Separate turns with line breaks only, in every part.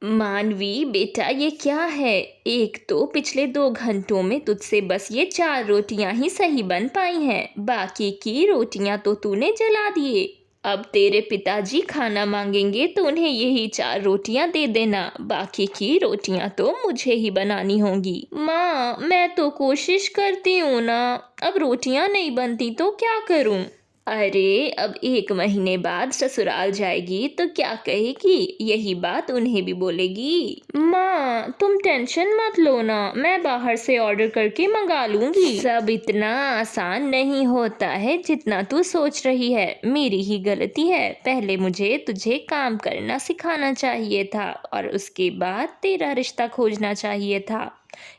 मानवी बेटा, ये क्या है? एक तो पिछले 2 घंटों में तुझसे बस ये 4 रोटियां ही सही बन पाई हैं। बाकी की रोटियां तो तूने जला दिए। अब तेरे पिताजी खाना मांगेंगे तो उन्हें यही 4 रोटियां दे देना। बाकी की रोटियां तो मुझे ही बनानी होंगी। माँ, मैं तो कोशिश करती हूँ ना। अब रोटियां नहीं बनती तो क्या करूँ? अरे, अब 1 महीने बाद ससुराल जाएगी तो क्या कहेगी? यही बात उन्हें भी बोलेगी। माँ, तुम टेंशन मत लो ना, मैं बाहर से ऑर्डर करके मंगा लूंगी। सब इतना आसान नहीं होता है जितना तू सोच रही है। मेरी ही गलती है। पहले मुझे तुझे काम करना सिखाना चाहिए था और उसके बाद तेरा रिश्ता खोजना चाहिए था।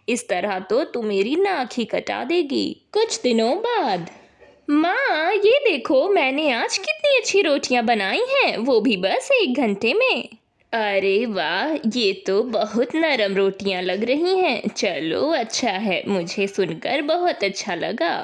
इस तरह तो तू मेरी नाक ही कटा देगी। कुछ दिनों बाद। माँ, ये देखो मैंने आज कितनी अच्छी रोटियां बनाई हैं, वो भी बस 1 घंटे में। अरे वाह, ये तो बहुत नरम रोटियां लग रही हैं। चलो अच्छा है, मुझे सुनकर बहुत अच्छा लगा।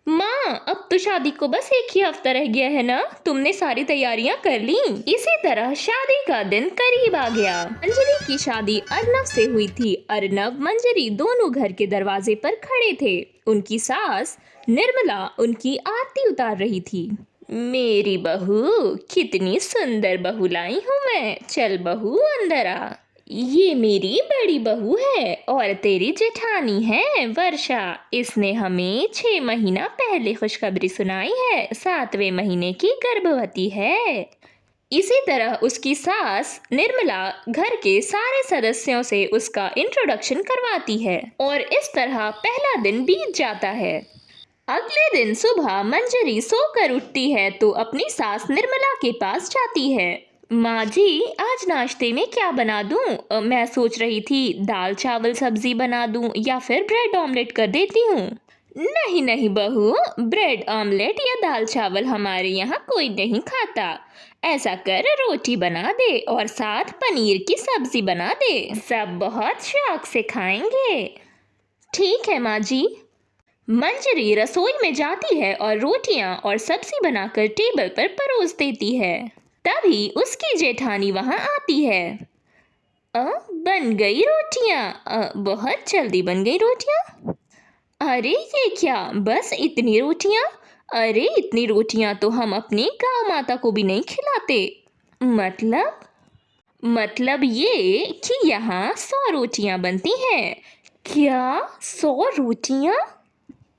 माँ, अब तो शादी को बस 1 ही हफ्ता रह गया है ना? तुमने सारी तैयारियां कर ली? इसी तरह शादी का दिन करीब आ गया। अंजलि की शादी अर्नव से हुई थी। अर्नव मंजरी दोनों घर के दरवाजे पर खड़े थे। उनकी सास निर्मला उनकी आरती उतार रही थी। मेरी बहू, कितनी सुंदर बहू लाई हूँ मैं। चल बहू, अंदर आ। ये मेरी बड़ी बहू है और तेरी जेठानी है वर्षा। इसने हमें 6 महीना पहले खुशखबरी सुनाई है। 7वें महीने की गर्भवती है। इसी तरह उसकी सास निर्मला घर के सारे सदस्यों से उसका इंट्रोडक्शन करवाती है और इस तरह पहला दिन बीत जाता है। अगले दिन सुबह मंजरी सोकर उठती है तो अपनी सास निर्मला के पास जाती है। माँ जी, आज नाश्ते में क्या बना दूँ? मैं सोच रही थी दाल चावल सब्जी बना दूँ या फिर ब्रेड ऑमलेट कर देती हूँ। नहीं नहीं बहू, ब्रेड ऑमलेट या दाल चावल हमारे यहाँ कोई नहीं खाता। ऐसा कर, रोटी बना दे और साथ पनीर की सब्जी बना दे। सब बहुत शौक से खाएंगे। ठीक है माँ जी। मंजरी रसोई में जाती है और रोटियां और सब्जी बनाकर टेबल पर परोस देती है। तभी उसकी जेठानी वहां आती है। बन गई रोटियां। बहुत जल्दी बन गई रोटियां। अरे ये क्या, बस इतनी रोटियां? अरे इतनी रोटियां तो हम अपनी गांव माता को भी नहीं खिलाते। मतलब ये कि यहाँ 100 रोटियां बनती हैं। क्या 100 रोटियां?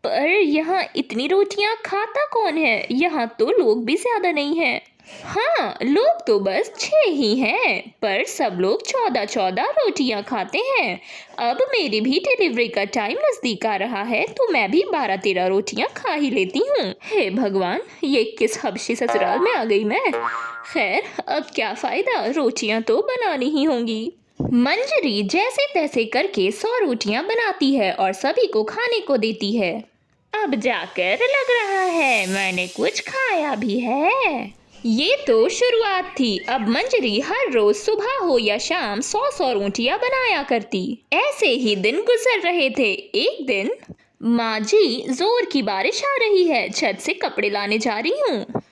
पर यहाँ इतनी रोटियां खाता कौन है? यहाँ तो लोग भी ज्यादा नहीं हैं। हाँ, लोग तो बस 6 ही हैं, पर सब लोग 14-14 रोटियां खाते हैं। अब मेरी भी डिलीवरी का टाइम नजदीक आ रहा है तो मैं भी 12-13 रोटियां खा ही लेती हूँ। हे भगवान, ये किस हबशी ससुराल में आ गई मैं। खैर, अब क्या फायदा, रोटियां तो बनानी ही होंगी। मंजरी जैसे तैसे करके 100 रोटियां बनाती है और सभी को खाने को देती है। अब जाकर लग रहा है मैंने कुछ खाया भी है। ये तो शुरुआत थी। अब मंजरी हर रोज सुबह हो या शाम 100-100 रोटियां बनाया करती। ऐसे ही दिन गुजर रहे थे। एक दिन, माँ जी, जोर की बारिश आ रही है, छत से कपड़े लाने जा रही हूँ।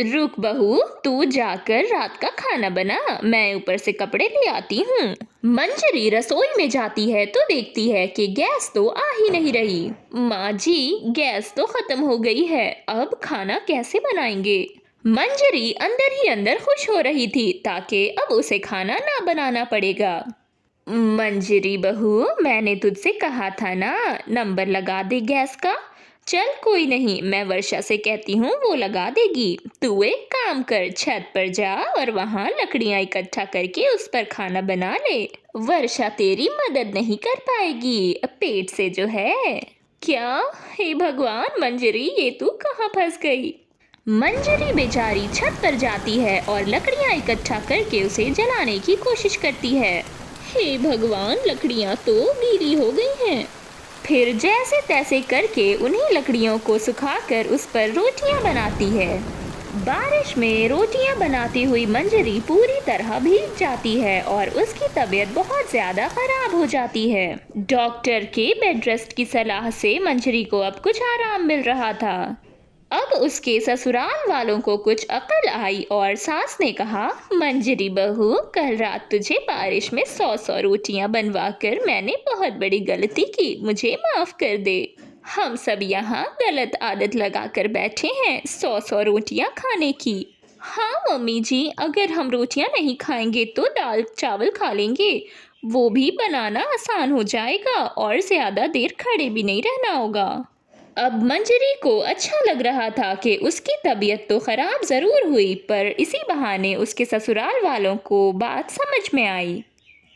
रुक बहू, तू जाकर रात का खाना बना, मैं ऊपर से कपड़े ले आती हूँ। मंजरी रसोई में जाती है तो देखती है कि गैस तो आ ही नहीं रही। माँ जी, गैस तो खत्म हो गई है, अब खाना कैसे बनाएंगे? मंजरी अंदर ही अंदर खुश हो रही थी ताकि अब उसे खाना ना बनाना पड़ेगा। मंजरी बहू, मैंने तुझसे कहा था ना, नंबर लगा दे गैस का। चल कोई नहीं, मैं वर्षा से कहती हूँ, वो लगा देगी। तू एक काम कर, छत पर जा और वहाँ लकड़ियाँ इकट्ठा करके उस पर खाना बना ले। वर्षा तेरी मदद नहीं कर पाएगी, पेट से जो है। क्या? हे भगवान मंजरी, ये तू कहाँ फंस गई? मंजरी बेचारी छत पर जाती है और लकड़ियाँ इकट्ठा करके उसे जलाने की कोशिश करती है। हे भगवान, लकड़ियाँ तो गीली हो गई हैं। फिर जैसे तैसे करके उन्हीं लकड़ियों को सुखाकर उस पर रोटियां बनाती है। बारिश में रोटियां बनाती हुई मंजरी पूरी तरह भीग जाती है और उसकी तबीयत बहुत ज्यादा खराब हो जाती है। डॉक्टर के बेड रेस्ट की सलाह से मंजरी को अब कुछ आराम मिल रहा था। अब उसके ससुराल वालों को कुछ अकल आई और सास ने कहा, मंजरी बहू, कल रात तुझे बारिश में 100 रोटियां बनवा कर मैंने बहुत बड़ी गलती की, मुझे माफ कर दे। हम सब यहाँ गलत आदत लगा कर बैठे हैं 100 रोटियां खाने की। हाँ मम्मी जी, अगर हम रोटियां नहीं खाएंगे तो दाल चावल खा लेंगे, वो भी बनाना आसान हो जाएगा और ज्यादा देर खड़े भी नहीं रहना होगा। अब मंजरी को अच्छा लग रहा था कि उसकी तबीयत तो खराब जरूर हुई, पर इसी बहाने उसके ससुराल वालों को बात समझ में आई।